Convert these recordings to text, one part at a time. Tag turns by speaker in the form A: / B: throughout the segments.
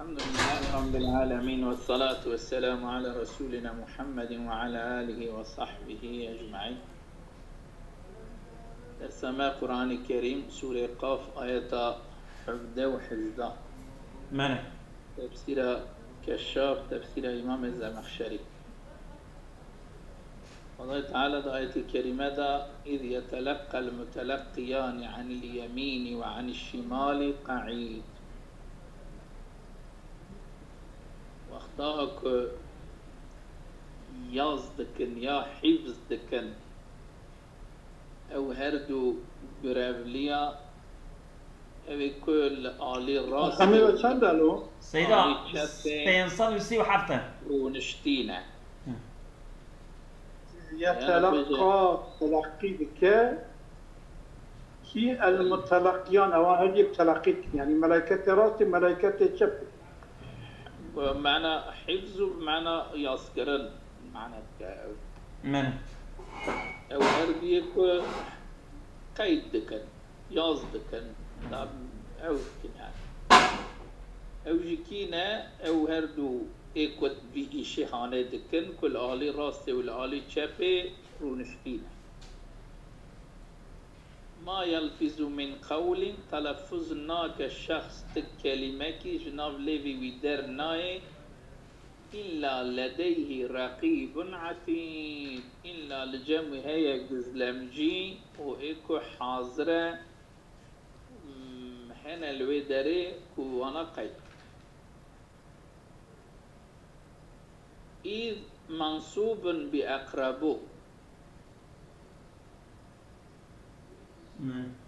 A: الحمد لله رب العالمين والصلاة والسلام على رسولنا محمد وعلى آله وصحبه أجمعين. سماع قرآن الكريم سورة قاف آيات 17
B: منع
A: تفسير كشاف تفسير إمام الزمخشري. الله تعالى آية الكريمة إذ يتلقى المتلقيان عن اليمين وعن الشمال قعيد. وقتها ياز دكن يا حفظ دكن او هردو برافليا او كل آلي راس
C: خميرة چند الو؟
B: سيدا 537
A: ونشتينا
C: يتلقى تلقي بك كي المتلقيان او هل يتلقيك يعني ملائكة راس ملائكة شب
A: بمعنى حفظ بمعنى يذكرن معنى
B: منع
A: او هرديك قيد دكن ياز دكن او يعني او جيكينا او هردو ايكوت بي شهانه دكن كل آلي راسته والآلي چپه رونشتينه. ما يلفظ من قول تلفظنا كشخص كلمة كي جناب ليفي ويدر ناي إلا لديه رقيب عتيد إلا لجمع هيا قزلمجي وإيكو حاضرة هنا الويدري كوانا قيد. إذ منصوب بأقربو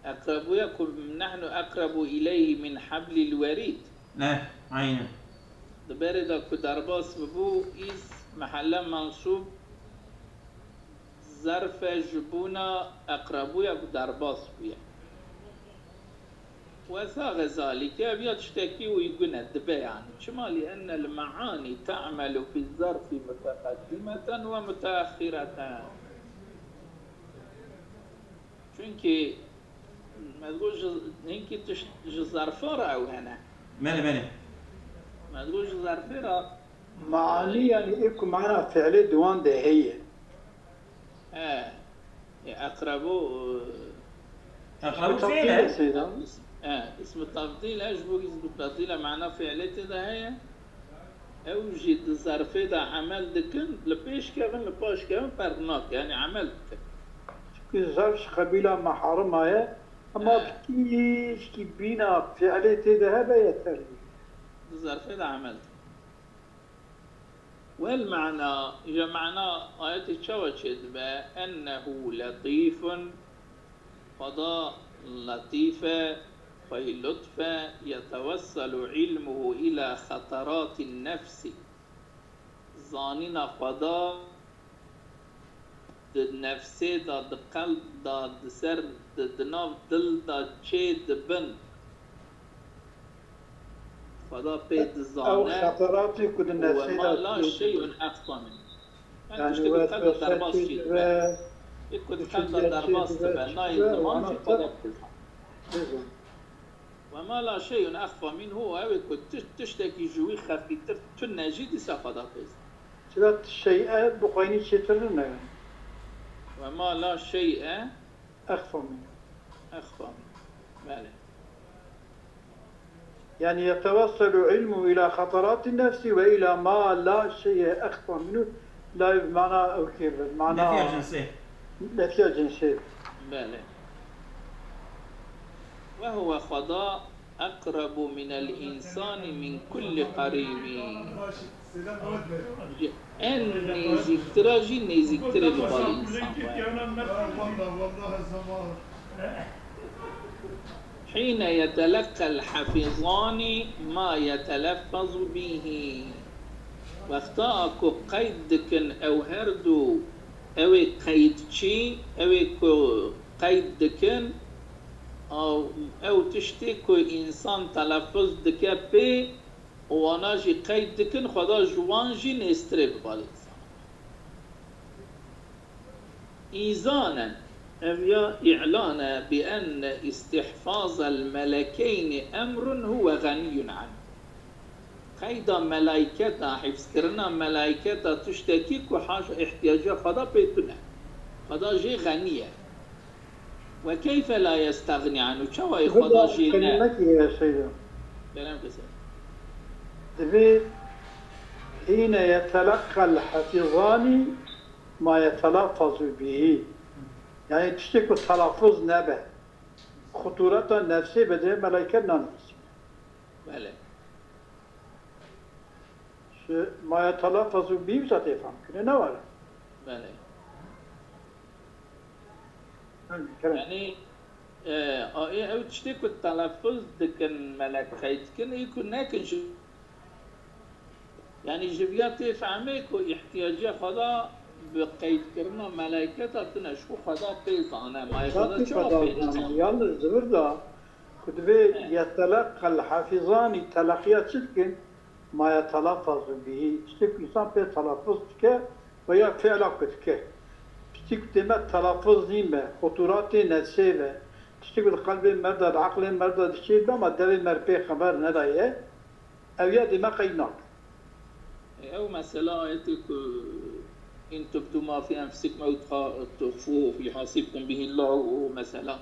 A: أقربو يكون نحن أقرب إليه من حبل الوريد.
B: لا عينه
A: دبردا كدرباس ببو إذ محل منصوب ظرف جبونا أقربو يكدرباس بيا وثاغ ذلك أبيات تشتكي ويقول الدبا يعني شما لأن المعاني تعمل في الظرف متقدمة ومتأخرة چونكي ما تقولش هنكي ظرفارة أو هنا
B: منع
A: ما تقولش ظرفارة
C: معاني يعني إيكو معنى فعلي دوان ده هي
A: أقربوا
B: فعلا
C: سيدا
A: اسم التفضيل أجبو اسم التفضيل معناه فعلته ده هي أو جد ظرف ده عمل دكن لبيش كمان لباش كمان برناك يعني عمل دكن
C: كي زرش قبيلة محارم هي أما بكيش كي بينا فعلي تده هذا يتري
A: الظرف ده عمل والمعنى إذا معنى آية الشوشد بأنه لطيف قضاء لطيفة في لطفة يتوصل علمه إلى خطرات النفس ظانين قضاء نفسي دا قلب دا سر دا ناف دل دا چه بن خدا بيد الظانة
C: أو خطراتي كد النفسي
A: وما لا شيء أخفى منه يعني تشتغل قلب درباس جدا يكون قلب درباس تبع نايل زمان في قدر وما لا شيء أخفى منه أو يكون تشتكي جوي خفي تنجي دي سافدا بيز
C: ثلاث الشيء بقيني شترنا
A: وما لا شيء
C: أخفى منه
A: أخفى منه ماله
C: يعني يتوصل علمه إلى خطرات النفس وإلى ما لا شيء أخفى منه لا بمعنى أو كيف بمعنى
B: نفي الجنسية
C: نفي الجنسية
A: بله وهو خضاء أقرب من الإنسان من كل قريب أن نزكترا جي نزكترا بالإنسان حين يتلقى الحفظان ما يتلفظ به واختاءكو قيدكن أو هردو أو قيدشي أو قيدكن أو تشتكو إنسان تلفظ دكابي واناجي قيدكن خدا جوانجي نسترب بالإنسان إيزانا أبيا إعلانا بأن استحفاظ الملكين أمر هو غني عنه قيدا ملائكة حفظ كرنا ملائكة تشتكي كحاجة احتياجها خدا بيتنا خدا جي غنية وكيف لا يستغني عنه شو خدا جي
C: كلمتي يا سيدي
A: كلام كسر
C: دبي حين يتلقى الحفظان ما يتلفظ به يعني تشتكي التلفظ نبه خطورة النفسية بدأ ملائكة نانس
A: بله
C: ما يتلفظ به بذات يفهم كنا نوال
A: بله
C: يعني
A: آية أو تشتكي التلفظ دكن ملائكة كن يكون ناكن يعني جبيات يفهمك واحتياجها خدا بقيد كرنا ملائكة تنشو خدا بيزانا ما يخدا شو بيزانا
C: يلا زبردا كتبه يتلقى الحافظان تلقيات شتكن ما يتلفظ به اشتك إنسان في تلفظ تك ويا فعل كتك اشتك دماء تلفظ نيمة خطورات نسيبة اشتك القلب مرد العقل مرد الشيء ده ما دل مربي خبر ندايه أو يا دماء قيناك
A: أو مثلا آياتك إن تبدوا ما في أنفسكم أو تخفوه يحاسبكم به الله مثلا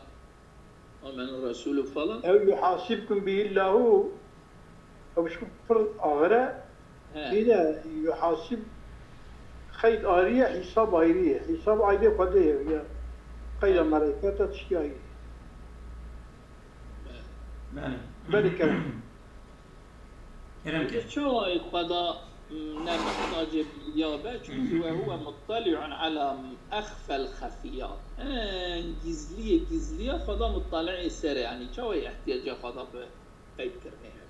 A: ومن الرسول فلا
C: أو يحاسبكم به الله أو شو فرض آخره إذا يحاسب خيط آرية حساب آرية حساب آرية قده هي خيط ملائكة تشكي آرية بلي كلام
B: كلام كده
A: شو خدا نحتاج باليابة وهو مطلع على أخفى الخفيات جزلية خدا مطلع السر يعني شو يحتاج خدا بقيد كرنها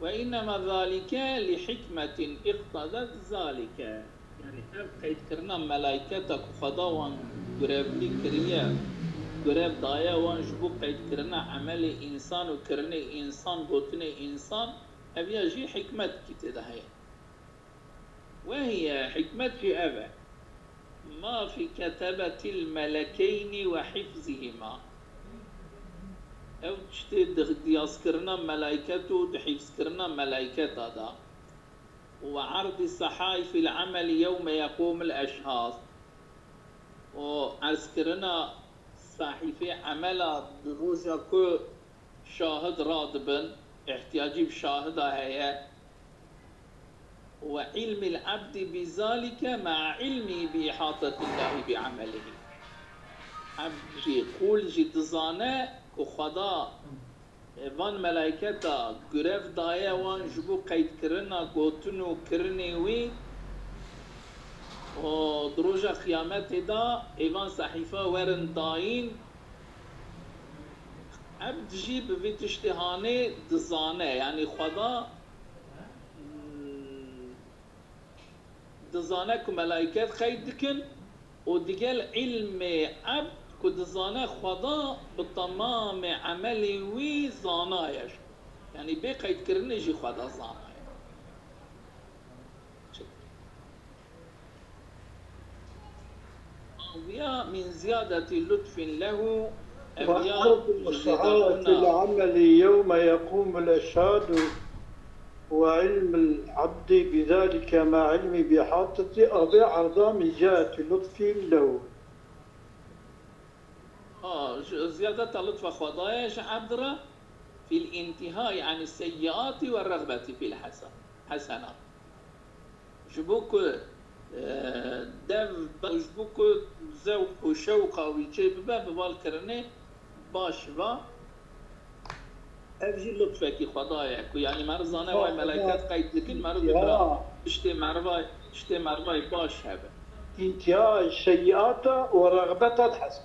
A: وإنما ذلك لحكمة اقتضت ذلك يعني قيد كرنا ملائكتك خدا وان قرابلي كريا قراب دايا وان جبو قيد كرنا عمل إنسان وكرني إنسان بوتني إنسان أبيا جي حكمة كتدهي وهي حكمة في أبا ما في كتبة الملكين وحفظهما أو تشتي يذكرنا ملائكته تحفظكرنا ملائكته هذا وعرض الصحائف العمل يوم يقوم الأشخاص وعسكرنا صحيفة عمل دروجة كو شاهد رادبا احتياجي بشاهدة هي وعلم العبد بذلك مع علمي بإحاطة الله بعمله عبد يقول جدزانه وخدا وان ملائكتا گرف دایا وان جبو قید کرنا گوتنو کرنی وی و دروجا قیامت دا ایوان صحیفه ورن داین عبد جيب في تشتهانه دزانه يعني خدا دزانه كملائكات خيدكن ودقال علم عبد كدزانه خدا بتمام عملي وي زانايش يعني بقيد كرنجي خدا زانايش ويا من زيادة لطف له
C: وعرض الصحائف العمل يوم يقوم الأشهاد وعلم العبد بذلك مع علم بإحاطة أربع عرضا من جهة لطف له.
A: زيادة لطف خدايش عبدرة في الانتهاء عن السيئات والرغبة في الحسنات. جبوك دف جبوك ذوق وشوق ويجيب باب بالكرني باش با أفجي لطفك خدايك يعني مرزانة وي ملائكات قيد لكن مرض برا اشتي مرضاي باش هذا
C: انتهاء السيئات ورغبة الحسن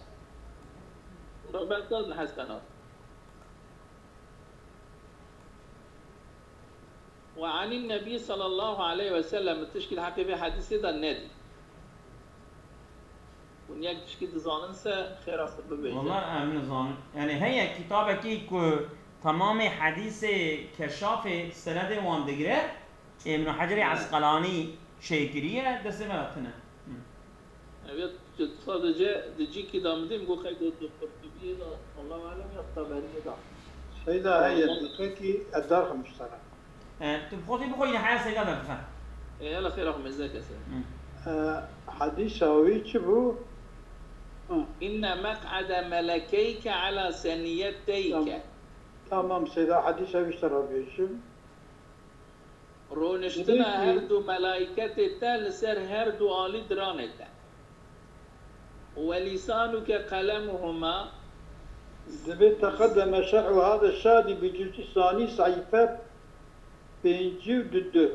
A: رغبة الحسنات. وعن النبي صلى الله عليه وسلم تشكي الحقيقة حديث ده النادي ونياك تشكي دزاننسا خير أخذ ببيجة
B: والله من زان يعني هي كتابة كي تمام حديث كشاف سند وان دقره ابن حجر عسقلاني شيكريه دست مراتنا
A: أبيت صادجة دجي كده مدين قو خيد القرطبي ده الله أعلم يا الطبري ده
C: إذا هي الدقيقة الدار مشترك.
B: تبخوتي بخوي حياة سيدة بفهم.
A: يلا خير رقم ازيك يا سيدي.
C: حديث سوي شبو
A: إن مقعد ملكيك على ثنيتيك.
C: تمام سيدا حديث سوي اشترى بيشم
A: رونشتنا هردو ملائكة تال سر هردو آلي درانتا ولسانك قلمهما.
C: دبي تقدم شرع هذا الشادي بجزء الثاني صحيفة بينجي ودده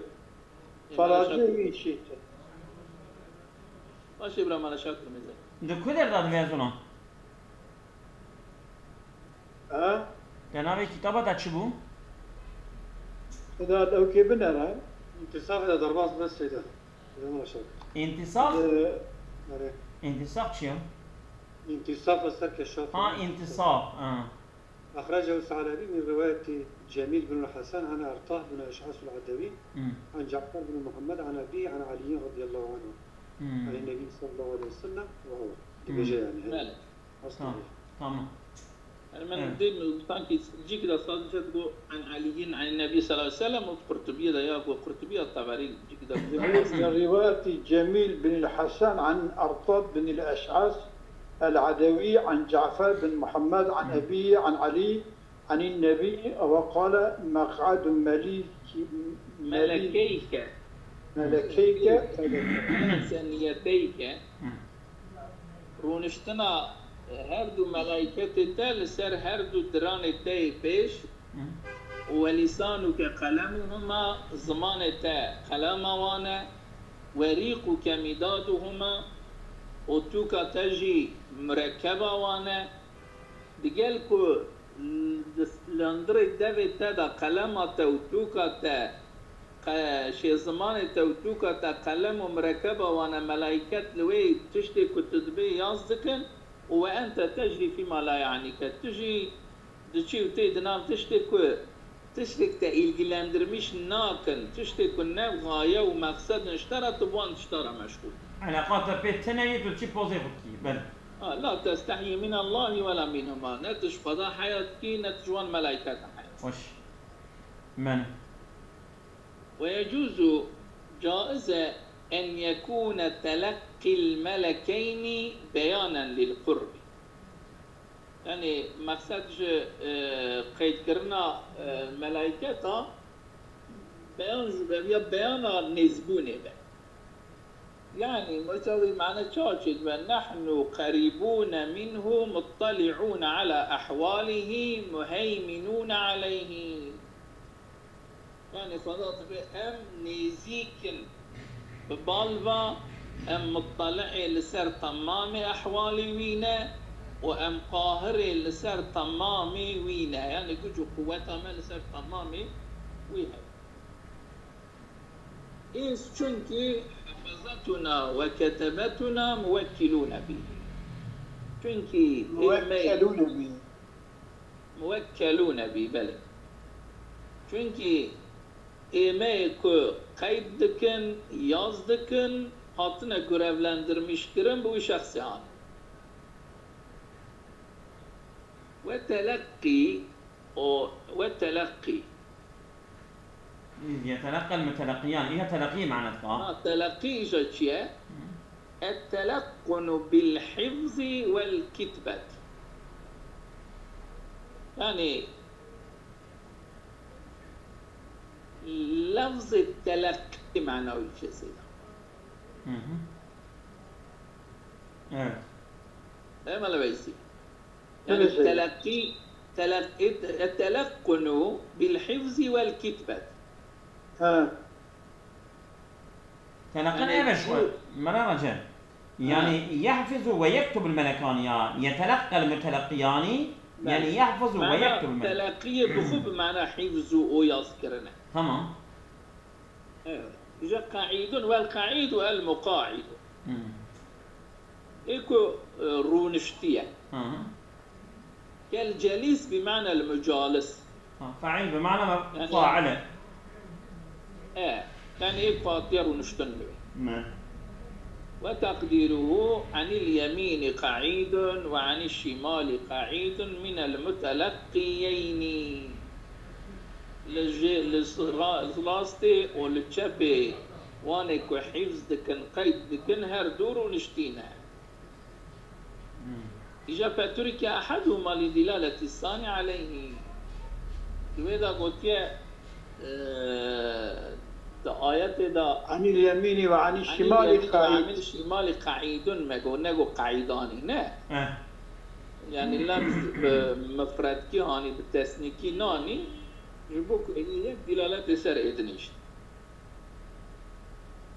C: فراجع شيء.
A: ماشي برا مالا شاكر مزاج.
B: دو كدر داد ويزونا؟ جنابي كتابة دا چبو؟
C: إذا لو كي بنرى
D: انتصاف إذا ضربات بس إذا ما شاء
B: انتصاف؟
D: الله.
B: انتصاف چيو؟
D: انتصاف السر كشاف.
B: انتصاف.
D: أخرجه الثعلبي من رواية جميل بن الحسن عن أرطاه بن أشعث العدوي عن جعفر بن محمد عن أبيه عن علي رضي الله عنه عن النبي صلى الله عليه وسلم وهو بجي يعني
A: هذا.
B: تمام.
A: من ضمن تانكي جيك دا صادقة تقول عن علي عن النبي صلى الله عليه وسلم وقرطبية دا ياكو قرطبية الطبري جيك دا.
C: من رواية جميل بن الحسن عن أرطاه بن الأشعث العدوي عن جعفر بن محمد عن أبيه عن علي عن النبي وقال مقعد
A: ملكيك ثنيتيك رونشتنا هردو ملائكة تال سر هردو دران تاي بيش ولسانك قلمهما زمان تا قلموانا وريقك مدادهما وتوكا تجي مركبة وانا دقالكو لندري دافي تادا قلمة توتوكا تا شي زمان توتوكا تا قلم مركبة وانا ملايكات لوي تشتي كتدبي يازدكن وانت تجري فيما لا يعنيك تجي دشي وتيدنام تشتك تا إلجلاندرميش ناكن تشتك النام غاية ومقصد اشترى تبوان تشترى مشغول
B: علاقات بيت تنايت وتشي بوزي بكي بل
A: لا تستحي من الله ولا منهما نتج فضاء حياتك نتجوان ملائكة حياتك
B: وش من
A: ويجوز جائزة أن يكون تلقي الملكين بيانا للقرب يعني مقصد قيد كرنا ملائكة بيانا نزبوني به يعني مسوي معنى شاشد ونحن قريبون منه مطلعون على أحواله مهيمنون عليه يعني فضات أم نزيك ببالفا أم مطلعي لسر تمام أحوالي وينا وأم قاهري لسر تمامي وينا يعني كجو قوتها من لسر تمامي ويها إيش چونكي حفظتنا وكتبتنا موكلون به چونكي موكلون به بله چونكي ایمه که قید دکن یاز دکن هاتنه görevlendirmiş kirin bu şahsi an والتلقي
B: يتلقى المتلقيان إيه تلقي معناتها
A: تلقي إيجا التلقن بالحفظ والكتبة يعني لفظ التلقي معناه شيء زي ده ما لبيسي يعني التلقن بالحفظ والكتبة
B: تلقن ايه شوي مرة رجال يعني يحفظ ويكتب الملكان يتلقى المتلقيان يعني يحفظ ويكتب الملكان
A: تلقي بخب معناه حفظ ويذكرنا
B: تمام
A: إذا قاعد والقاعد والمقاعد إيكو رونشتية كالجليس بمعنى المجالس
B: فاعل بمعنى فاعله
A: يعني إيه فاطير ونشتن
B: له
A: وتقديره عن اليمين قعيد وعن الشمال قعيد من المتلقيين للراستي والتشبي وانك وحفظ دكن قيد دكن هر دور ونشتينها إجا فترك أحدهما لدلالة الثاني عليه لذا قلت يا آيات دا
C: عن اليمين وعن الشمال
A: عن
C: قعيد.
A: الشمال قعيد ما قلنا قعيدان نه يعني لفظ بمفرد كي هاني بالتسنيكي ناني جبوك هي دلالة سر إدنيش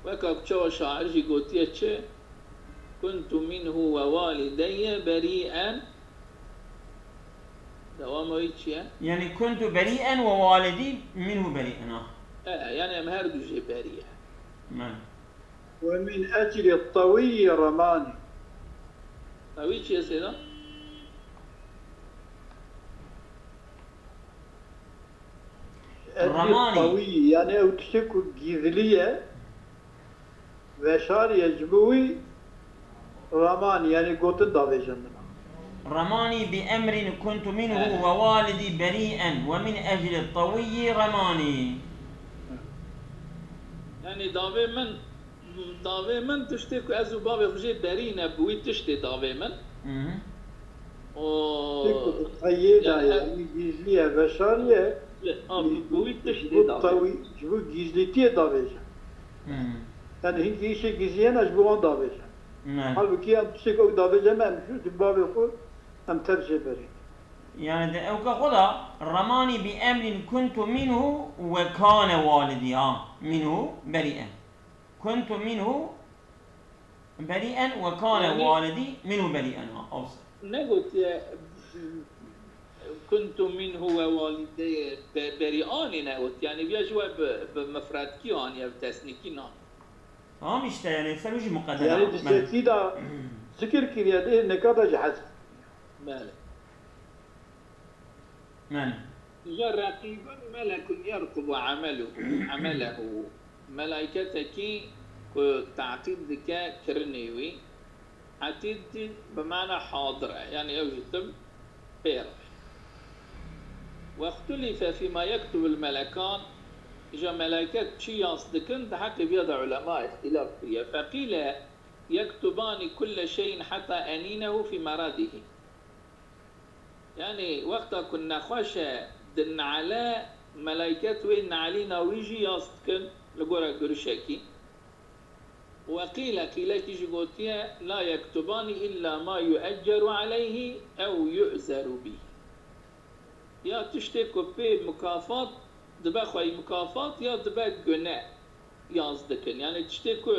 A: وكاك شو شاعر جي قوتيه چه كنت منه ووالدي بريئا دوام ايش
B: يعني كنت بريئا ووالدي منه بريئا.
A: يعني امهر دوجي بريئا.
B: نعم.
C: ومن أجل الطوي رماني.
A: طوي شو يا سيدا؟
B: رماني.
C: الطوي يعني أو تشكو جذلية وشار يجبوي رماني يعني قوت الضابي جنة.
B: رماني بأمر كنت منه ووالدي بريئا ومن أجل الطوي رماني.
A: يعني داوي من تشتكو أزو بابي خجي برينا بوي تشتي داوي من.
C: تشكو تخيدا يعني جذلية وشارية.
A: بوي تشتي
C: داوي. جبو جذليتي داوي جنة. يعني هيك إيشي جذلية أجبوان داوي جنة. halbuki am tişek davet cemem şu dibabı ku am tercih beri.
B: يعني اوكا خدا رماني بأمر كنت منه وكان والدي منه بريئا. كنت منه بريئا وكان يعني والدي منه بريئا اوصل.
A: نقول كنت منه ووالدي بريئان نقول يعني بيجوا بمفرد كيان يا بتسنيكي نان.
B: مش يعني سلوجي مقدمة
C: يعني دستي دا ذكر كرياده نكادا جحز
A: مالك
B: مالك
A: جاء رقيب ملك يرقب عمله ملائكتك تعقيد ذكاء كرنيوي عتيد بمعنى حاضرة يعني يوجد بير واختلف فيما يكتب الملكان إجا ملائكة شي يصدقن تحكي بيض علماء اختلاف فيها فقيل يكتبان كل شيء حتى أنينه في مرضه يعني وقتا كنا خوشة دن على ملائكة وين علينا ويجي يصدقن لقورا قرشاكي وقيل كيجي قوتيا لا يكتبان إلا ما يؤجر عليه أو يؤزر به يا تشتكوا في مكافات دبا خوي مكافات يا دبا جناح يازدكن يعني تشتكو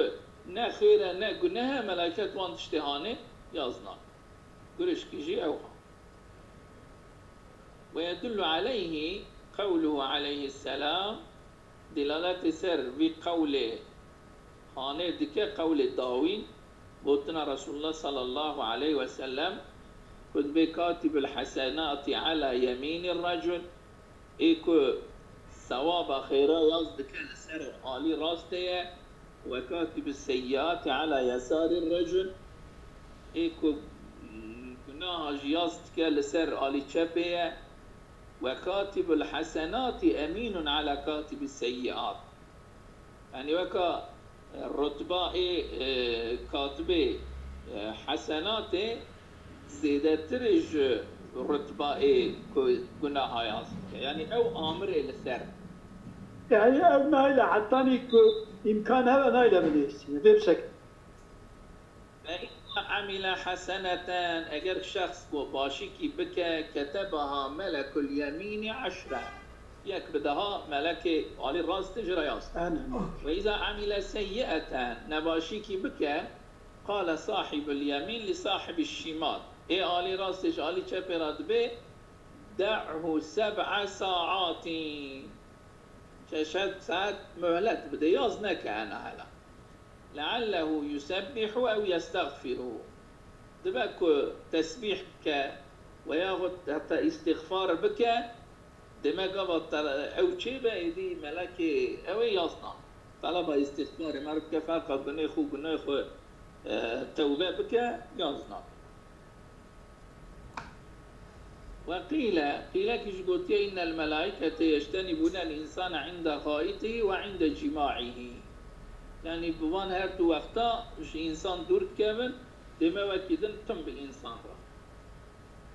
A: نا خيره نا جناها ملائكة وان تشتهانه يازنا قرش كيجي أوها ويدل عليه قوله عليه السلام دلالة سر بقوله خانه دكا قول داوين بوتنا رسول الله صلى الله عليه وسلم كتب كاتب الحسنات على يمين الرجل إيكو ثواب خيرا يصدق لسر عالي راسته وكاتب السيئات على يسار الرجل إيكو جناح يصدق لسر عالي شبه وكاتب الحسنات أمين على كاتب السيئات يعني وكا الرتبة كاتب حسنات زيادة ترج رتبة جناح يصدق يعني أو أمر لسر
C: يعني أبناء إلى حتى إمكان هذا نايلة بليسي بشكل
A: فإن عمل حسنة أجر شخص باشيكي بك كتبها ملك اليمين 10 يكبدها ملك علي الراس تجرى يصدق وإذا عمل سيئة نباشيكي بك قال صاحب اليمين لصاحب الشمال إيه علي راس تج علي شبرات به دعه 7 ساعات شاشات ساعات مهلت بده يازنك أنا هلا لعله يسبح أو يستغفر دبك تسبيح بك وياخذ حتى استغفار بك دما قبض أو شيء بأيدي ملك أو يصنع طلب استغفار مرب كفاق بنيخو توبة بك جازنا. وقيل كيش قلت إن الملائكة يجتنبون الإنسان عند غائطه وعند جماعه. يعني بوان هرتو وقتا مش إنسان دور كامل دما وكيدن تم بإنسان را.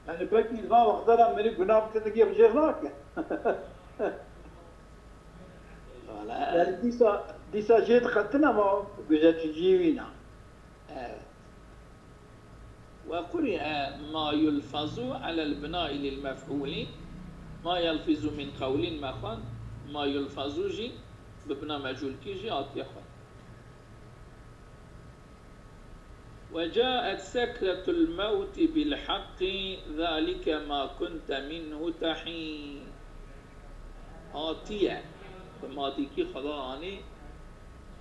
C: يعني بكي ما وقتها مني قناة بتتقي بجيرناك. يعني ديسا جيت خدتنا ما بجات جيوينا.
A: وقرئ ما يلفظ على البناء للمفعول ما يلفظ من قول مخان ما يلفظ جي ببناء مجهول كيجي آتيخان. وجاءت سكرة الموت بالحق ذلك ما كنت منه تحين. آتية بماضيكي خضاني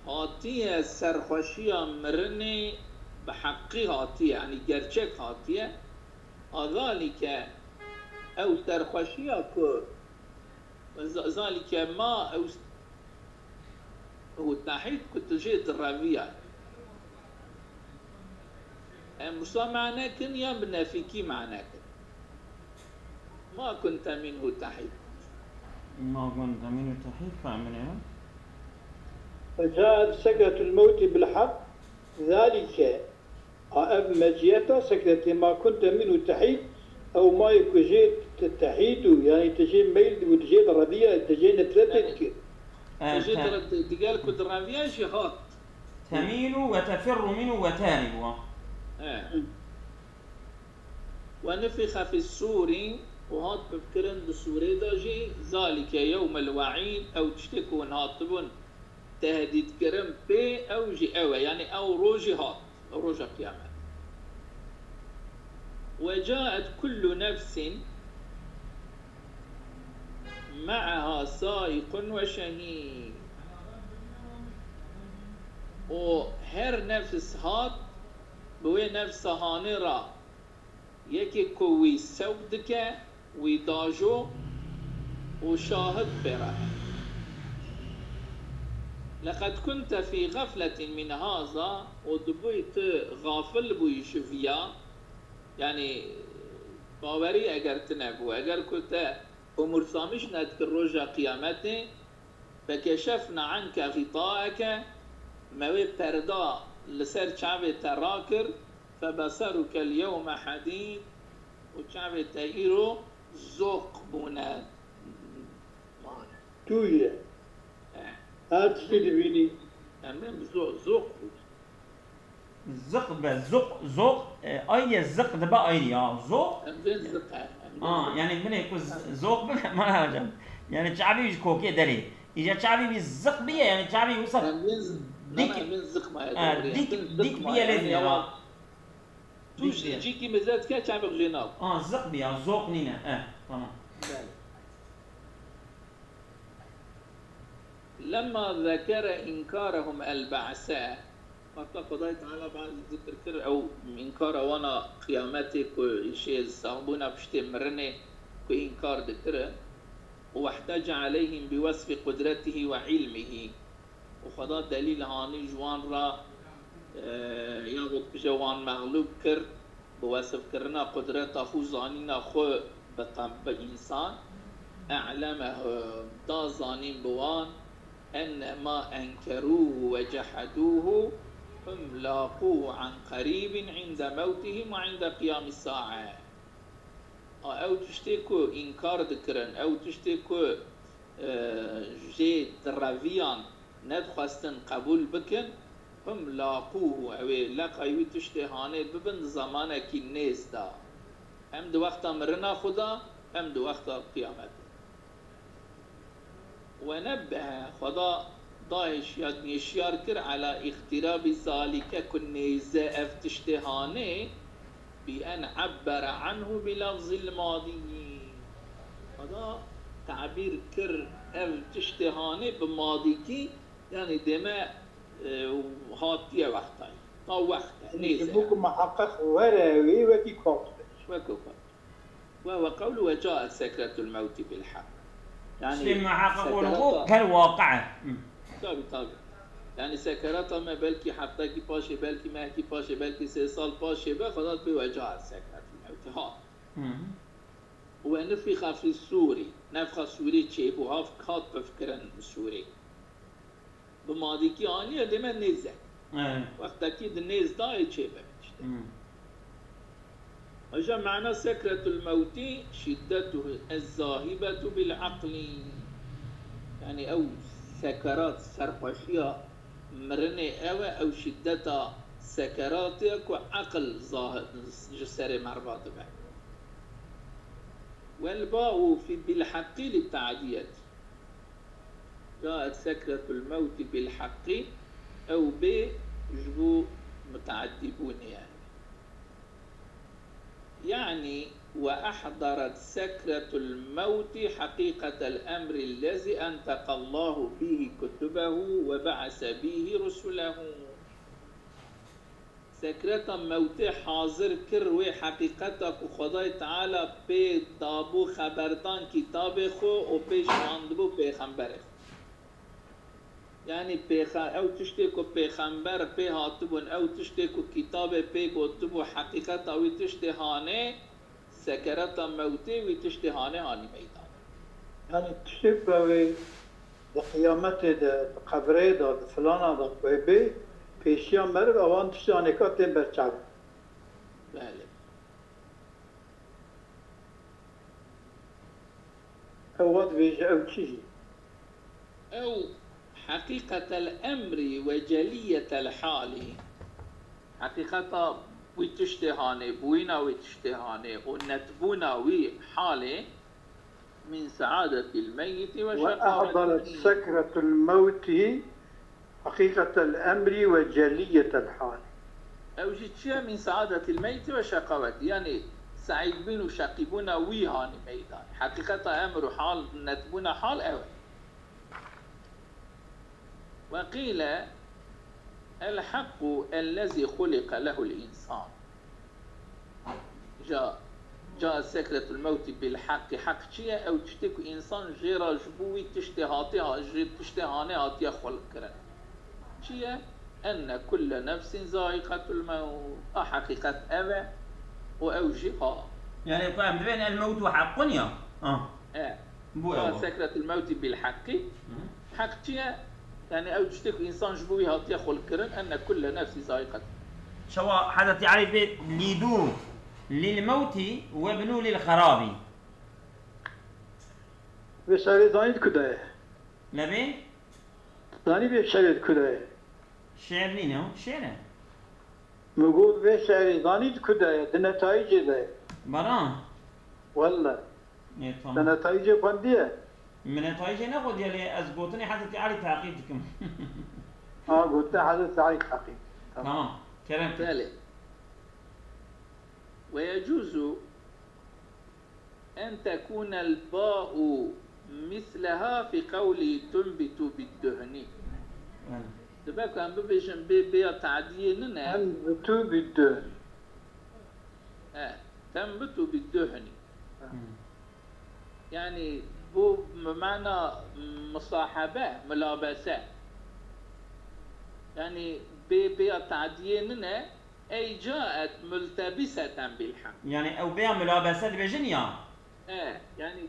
A: آتية سرخوشية مرني بحقي هاتية يعني جرچك هاتية ذلك أو سرخوشية كو ذلك ما أو هو التحيط كنت جيت الرابية مصا معناك يا بنافيكي معناك ما كنت منه تحيط
B: ما كنت منه تحيط فعملها.
C: فجاءت سكرة الموت بالحق ذلك مجيئة سكرة ما كنت منه تحيد أو ما يكجيت تحيد يعني تجي ميل وتجي رديئة تجي نترتك
A: تجي تقال كد رابية شهات
B: تميل وتفر منه وتهرب.
A: ونفخ في السور وهات بفكرن بسوري داجي ذلك يوم الوعيد أو تشتكون هاتبون تهديد كرم بي أو جي أوى يعني أو روجي هات أو روجي قيامة. وجاءت كل نفس معها سائق وشهيد وهر نفس هات بوي نفس هانرا يكي كوي سودك ويداجو وشاهد فرح. لقد كنت في غفلة من هذا ودبويت غافل بوي شفيا يعني باوري اگر تنبو اگر كنت امور سامش نذكر رجا قيامته فكشفنا عنك غطاءك موي بردا لسر شعب تراكر فبصرك اليوم حديد وشعب تايرو زوق بونا
C: توية هات تدبيني
A: أمام زوق
B: الزق بالزق زق أي الزق ده بقى أي زق يعني من يكون زق ما لها يعني شعبي مش كوكي دليل إذا شعبي بالزق بيه يعني شعبي وصل
A: ديك بالزق ما
B: ديك بيه لازم
A: توش جيكي مزاد كا شعبي غليناو
B: زق بيه زق نينا تمام.
A: لما ذكر إنكارهم البعثاء وقت قضاء تعالى بعد ذكر كر أو إنكار وانا قيامتك وشيء صاحبونا بشتمرني وإنكار ذكره واحتاج عليهم بوصف قدرته وعلمه وخدا دليل هاني جوان را يغط بجوان مغلوب كر بوصف كرنا قدرته خو زانينا خو بإنسان أعلمه دا زانين بوان أن ما أنكروه وجحدوه هم لاقوه عن قريب عند موتهم وعند قيام الساعة. أو تشتكو إنكار ذكرن أو تشتكو جيت رافيان ندخستن قبول بكن هم لاقوه أو لقايو تشتهانه ببند زمانك الناس دا هم دو وقتا مرنا خدا هم دو وقتا قيامت. ونبه خدا داعش يشيار كر على اختراب ذلك كنيزة افتشتهانه بأن عبر عنه بلفظ الماضي. خدا تعبير كر افتشتهانه بماضيكي يعني دماء هاتية وقتاي أو وقت نيزة
C: يبوك محقق وراوي وكي كوكت
A: وهو قول وجاءت سكرة الموت بالحق
B: يعني ما حققوا كالواقع
A: طبعا يعني سكرات ما بلكي حتى كي باشي بلكي ما كي باشي بلكي 3 سال باشي بخذت بوجع السكرات الموت ها ونفخ في السوري نفخ سوري تشيبوها في كات بفكرن السوري بماضي كي اني دائما نيزه وقت اكيد النيز داي تشيبه اجا معنى سكرة الموت شدته الذاهبة بالعقل يعني او سكرات سرقشية مرني او شدتها سكراتك وعقل ظاهر جسر مرباط به والباء في بالحق للتعدية جاءت سكرة الموت بالحق او بجبو متعدبون يعني وأحضرت سكرة الموت حقيقة الأمر الذي أنطق الله به كتبه وبعث به رسله سكرة الموت حاضر كروي حقيقتك خدای تعالى بي دابو خبردان كتاب خو و بيش راندبو پیغمبر يعني او تشتكو پیغمبر پی هاتبون او تشتكو كتاب پی گوتبو حقيقت او تشتهانه سكرت موتي و تشتهانه هاني ميدان
C: يعني تشتكو بقيامت قبره دا فلانا دا بي پیشیان مرد اوان تشتهانه کاتن برچاو
A: بله
C: اواد ويجه او چيجي
A: او حقيقة الأمر وجلية الحال حقيقة ويتشتهاني بوينا ويتشتهاني ونتبونا وحالي من سعادة الميت
C: وأحضرت سكرة الموت حقيقة الأمر وجلية الحال
A: أو جيتشيا من سعادة الميت وشقاوته يعني سعيد بين وشقيبونا ويهاني ميدان حقيقة أمر وحال نتبونا حال أول وقيل الحق الذي خلق له الإنسان جاء سكرة الموت بالحق حق شيء أو تشتكو إنسان غير جبوي تشتهانها خلق كرن شيء أن كل نفس ذائقة الموت حقيقة أبا وأوجها
B: يعني طيب بين الموت حق يا
A: جاء سكرة الموت بالحق حق شيء يعني أو تشتكي إنسان جبوي هاتيا خلق كرن أن كل نفس ذائقة
B: شو حدث يعرف ليدو للموت وابنو للخراب
C: بشاري زايد كده
B: لبي
C: زاني بشاري كده
B: شعر لينو شعر
C: مقول بشاري زاني كده النتائج ده
B: بران
C: والله
B: يتفهم
C: النتائج فنديه
B: من نتائج ناخذ يلي أزبوطني حدث يعرف تعقيدكم
C: قلت حدث عليك حقيقي
B: تمام كلام
A: ثالث ويجوز أن تكون الباء مثلها في قول تنبت بالدهن تبقى كان ببيشن بي تعديلنا
C: تنبت بالدهن
A: تنبت بالدهن يعني بو بمعنى مصاحبة ملابسة يعني بي تعديلنا أي جاءت ملتبسة بالحق
B: يعني أو بيع ملابسات بجنيا
A: يعني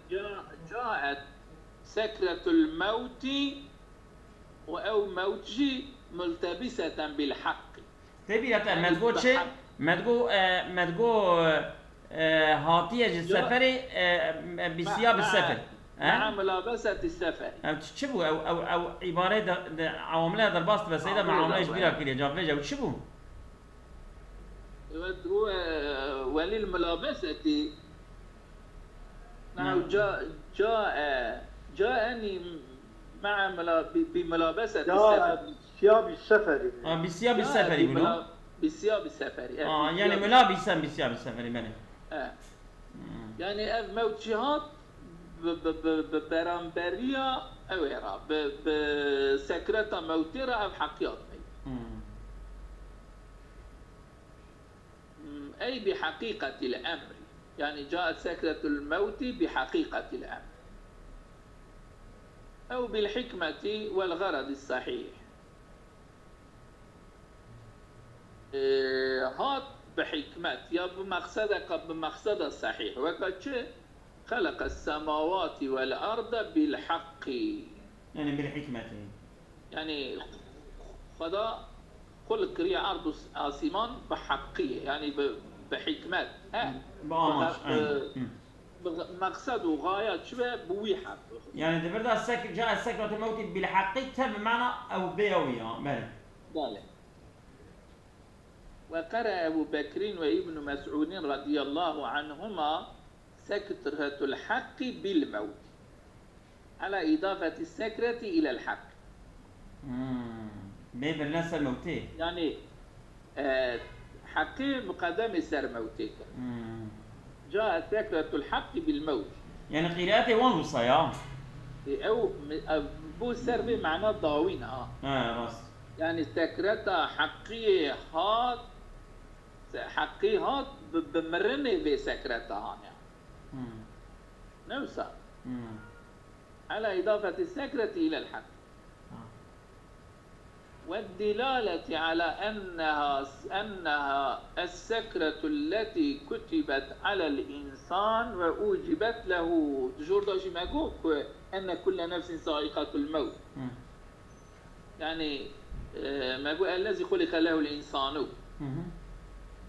A: جاءت سكرة الموت أو موتجي ملتبسة بالحق
B: تبي ما تقول شيء ما تقول هاتية السفر بثياب السفر
A: مع ملابسة السفر
B: أو تشبو أو عبارة عواملها درباست بس إذا مع عواملها بلا كلية جاب ليجا وتشبو
A: وللملابسة نعم جاءني مع بملابسة السفر
C: بثياب السفر
B: بثياب السفر يقولون
A: بثياب السفر
B: يعني ملابسا بثياب السفر بني
A: يعني موتشيهات برامبريا اويرا بسكرة موتيرا او حقيات أي بحقيقة الأمر يعني جاءت سكرة الموت بحقيقة الأمر أو بالحكمة والغرض الصحيح هات بحكمة يا بمقصد صحيح وكتش خلق السماوات والأرض بالحق
B: يعني بالحكمة
A: يعني خدا كل كريا أرض آسمان بحقية يعني بحكمة مقصد وغاية شبه بوي حق
B: يعني تبرد جاء سكرة الموت بالحق بمعنى أو بيوي
A: بله وقرأ أبو بكر وابن مسعود رضي الله عنهما سكرة الحق بالموت على إضافة السكرة إلى الحق
B: بيب الناس الموتي
A: يعني حقي مقدم سر موتك جاء سكرة الحق بالموت
B: يعني قراءتي وين وصايا
A: أو بو سر بمعنى ضاوين
B: راس
A: يعني سكرة حقية هات بمرني بسكرتها يعني نوسا على إضافة السكرة إلى الحق والدلالة على أنها السكرة التي كتبت على الإنسان وأوجبت له جورداش ماغوك أن كل نفس سائقة الموت يعني ما يقول الذي خلق له الإنسان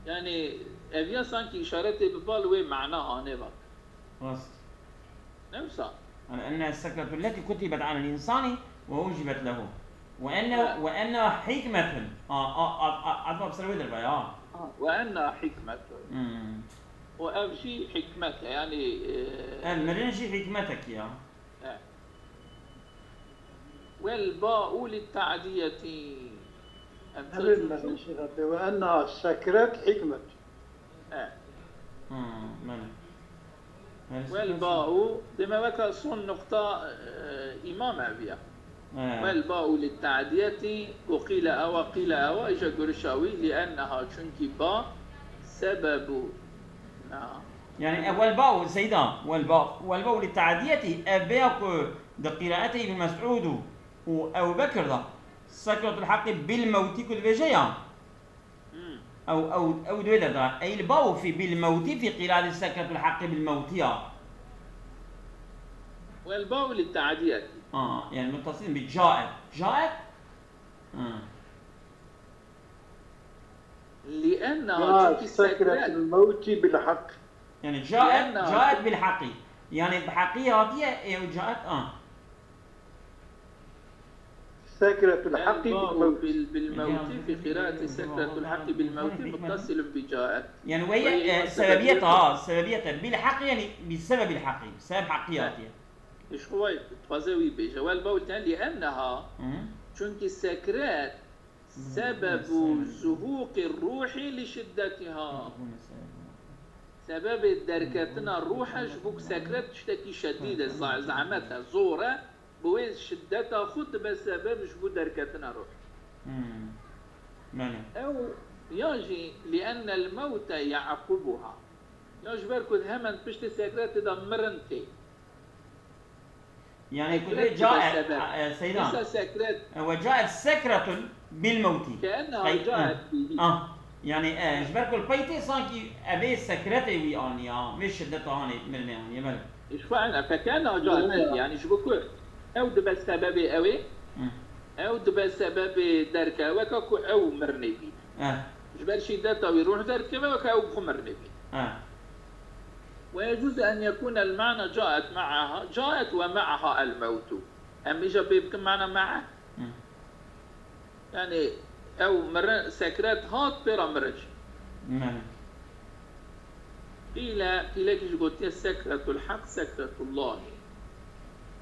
A: يعني أبيا سانكي إشارة ببالوي معناها نبات
B: راست
A: نفسها
B: على أن السكرة التي كتبت على الإنسان وأوجبت له وأن حكمة أطلب سلوي البيان
A: وأن حكمة وأبشي حكمة يعني
B: المرنشي حكمتك يا
A: والباء للتعدية
C: وأنها سكرت حكمة
A: والباء لما وكا صن نقطة إمام أبيا والباء للتعدية وقيل أو إجا قرشاوي لأنها شنكي باء سبب
B: يعني والباء سيدا والباء للتعدية أبيك قراءته ابن مسعود أو بكر ده سكرة الحق بالموت كل بجيا أو دويدا ده أي الباء في بالموت في قراءة سكرة الحق بالموت
A: والباء للتعدية
B: يعني متصلين بجاءت
A: لأنها
C: سكرة الموت بالحق
B: يعني جاءت بالحق يعني بحقيقة هي جاءت
C: سكرة الحق
A: بالموت في قراءة سكرة الحق بالموت متصل بجاءت
B: يعني وهي سببيتها بالحق يعني بسبب الحق سبب حقيقتها
A: ايش هو تفازوي بجوال بولتان لأنها چونك السكرات سبب زهوق الروح لشدتها سبب دركتنا الروح جبوك سكرات تشتكي شديدة زعمتها زورة بويز شدتها خد بسبب جبو دركتنا الروح أو يجي لأن الموت يعقبها يجي بركض همن بشت سكرات تدمرنتي
B: يعني كل جاءت سيدان وجاءت سكرة بالموت
A: كأنها جاءت
B: يعني جبرك البيتي صانكي أبي سكرته وياني مش شدتها هاني مرني يعني مالك
A: إيش فعلا فكأنها جاءت يعني شبكوا أو دب السبب أوي أو دب السبب دركة وكاكو أو مرني بي جبر شدتها ويروح دركة وكاو خمرني بي ويجوز أن يكون المعنى جاءت ومعها الموت أم إجا بيبكم معنى معه يعني أو سكرات هات بيرا مرج قيل كيش قلت سكرة الحق سكرة الله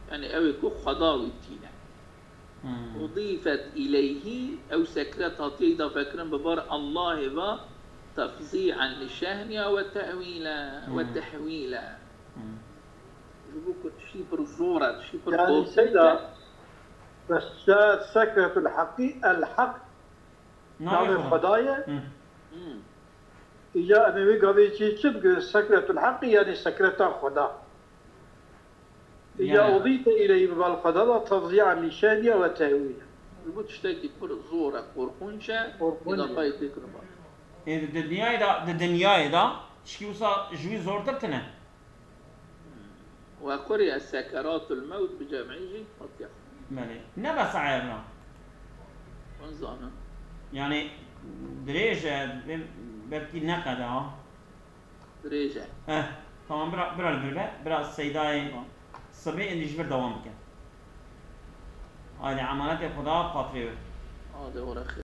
A: يعني أو يكون خضاوي تينا أضيفت إليه أو سكرتها تيدا فكرا ببار الله با تفظيعا لشأنها وتحويلا جبوك تشيبر زورة تشيبر
C: يعني سيدة بس سكرة الحق نعم الخدايا إجا أمامي قابل تشيب سكرة الحق يعني سكرة الخدا إجا أضيف إليه بالخدا تفظيعا لشأنها وتحويلا
A: بو تشتكي بر زورة قرقونشة
C: قرقونشة.
A: إذا قايت يكربا
B: الدنيا دا شكي وصا جوي زور ترتنه
A: وقرئ سكرات الموت بجمعه مطيخ
B: بله نبا صعيبنا
A: ونزانا
B: يعني دريجة بركي نقدا ها
A: دريجة
B: تمام برا البربة برا السيداي الصبي اللي جبر دوام بكن هذه عملات خدا قاطرية
A: هذا هو